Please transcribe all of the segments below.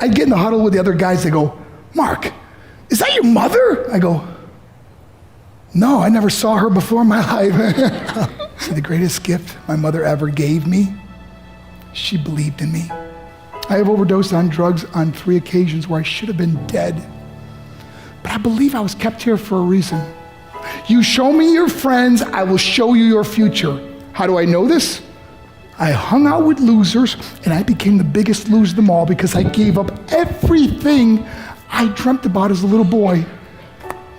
I get in the huddle with the other guys. They go, Mark, is that your mother? I go, no, I never saw her before in my life. See, the greatest gift my mother ever gave me, she believed in me. I have overdosed on drugs on 3 occasions where I should have been dead. But I believe I was kept here for a reason. You show me your friends, I will show you your future. How do I know this? I hung out with losers, and I became the biggest loser of them all because I gave up everything I dreamt about as a little boy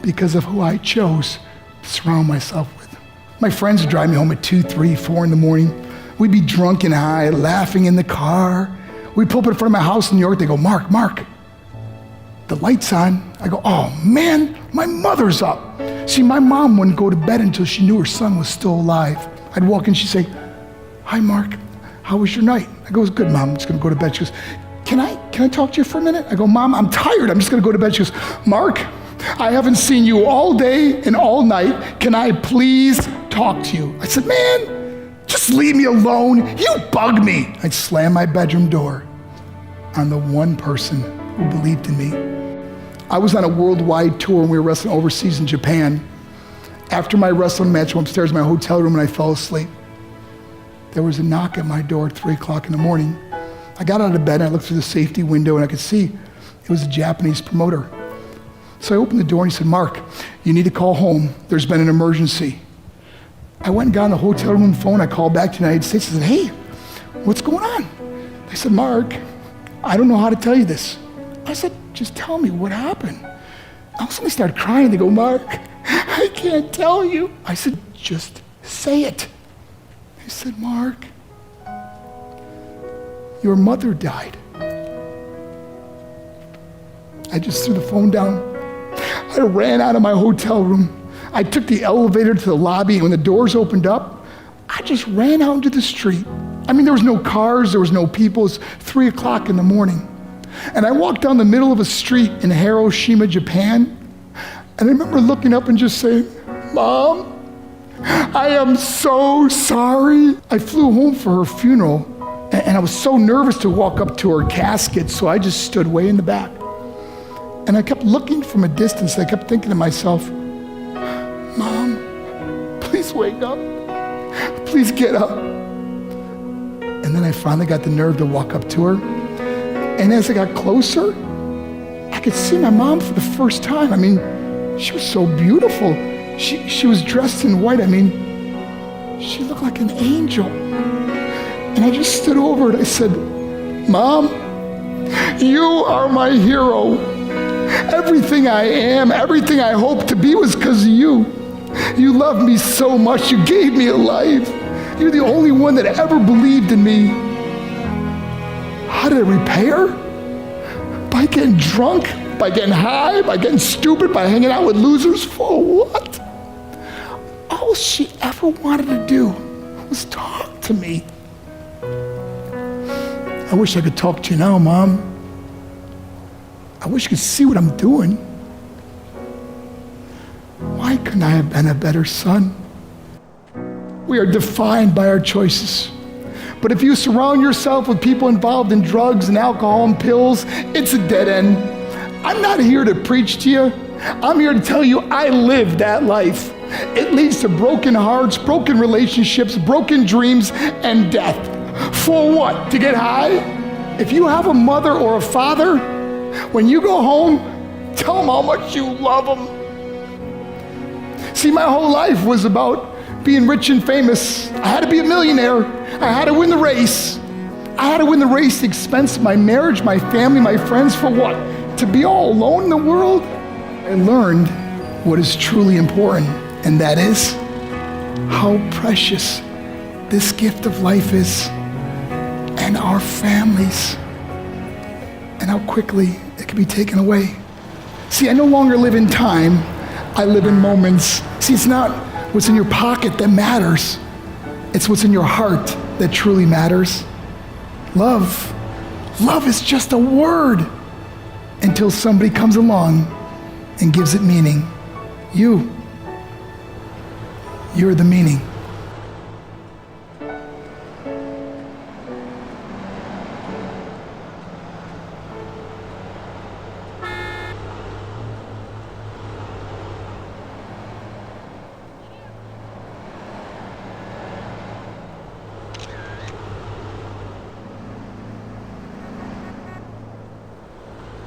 because of who I chose to surround myself with. My friends would drive me home at 2, 3, 4 in the morning. We'd be drunk and high, laughing in the car. We'd pull up in front of my house in New York. They go, Mark, the light's on. I go, oh man, my mother's up. See, my mom wouldn't go to bed until she knew her son was still alive. I'd walk in, she'd say, hi Mark, how was your night? I go, it was good, Mom, I'm just gonna go to bed. She goes, can I talk to you for a minute? I go, Mom, I'm tired, I'm just gonna go to bed. She goes, Mark, I haven't seen you all day and all night. Can I please talk to you? I said, man, just leave me alone. You bug me. I'd slam my bedroom door on the one person who believed in me. I was on a worldwide tour and we were wrestling overseas in Japan. After my wrestling match, I went upstairs in my hotel room and I fell asleep. There was a knock at my door at 3 o'clock in the morning. I got out of bed and I looked through the safety window and I could see it was a Japanese promoter. So I opened the door and he said, Mark, you need to call home. There's been an emergency. I went and got on the hotel room phone. I called back to the United States. I said, hey, what's going on? They said, Mark, I don't know how to tell you this. I said, just tell me what happened. I suddenly started crying. They go, Mark, I can't tell you. I said, just say it. They said, Mark, your mother died. I just threw the phone down. I ran out of my hotel room. I took the elevator to the lobby, and when the doors opened up, I just ran out into the street. I mean, there was no cars, there was no people. It was 3 o'clock in the morning. And I walked down the middle of a street in Hiroshima, Japan, and I remember looking up and just saying, Mom, I am so sorry. I flew home for her funeral, and I was so nervous to walk up to her casket, so I just stood way in the back. And I kept looking from a distance. I kept thinking to myself, Mom, please wake up. Please get up. And then I finally got the nerve to walk up to her. And as I got closer, I could see my mom for the first time. I mean, she was so beautiful. She was dressed in white. I mean, she looked like an angel. And I just stood over and I said, Mom, you are my hero. Everything I am, everything I hope to be was because of you. You loved me so much. You gave me a life. You're the only one that ever believed in me. How did I repay her? By getting drunk, by getting high, by getting stupid, by hanging out with losers? For what? All she ever wanted to do was talk to me. I wish I could talk to you now, Mom. I wish you could see what I'm doing. Why couldn't I have been a better son? We are defined by our choices. But if you surround yourself with people involved in drugs and alcohol and pills, it's a dead end. I'm not here to preach to you. I'm here to tell you I lived that life. It leads to broken hearts, broken relationships, broken dreams, and death. For what? To get high? If you have a mother or a father, when you go home, tell them how much you love them. See, my whole life was about being rich and famous. I had to be a millionaire. I had to win the race. I had to win the race at the expense of my marriage, my family, my friends. For what? To be all alone in the world? I learned what is truly important, and that is how precious this gift of life is, and our families, and how quickly it can be taken away. See, I no longer live in time, I live in moments. See, it's not what's in your pocket that matters, it's what's in your heart that truly matters. Love is just a word until somebody comes along and gives it meaning. You're the meaning.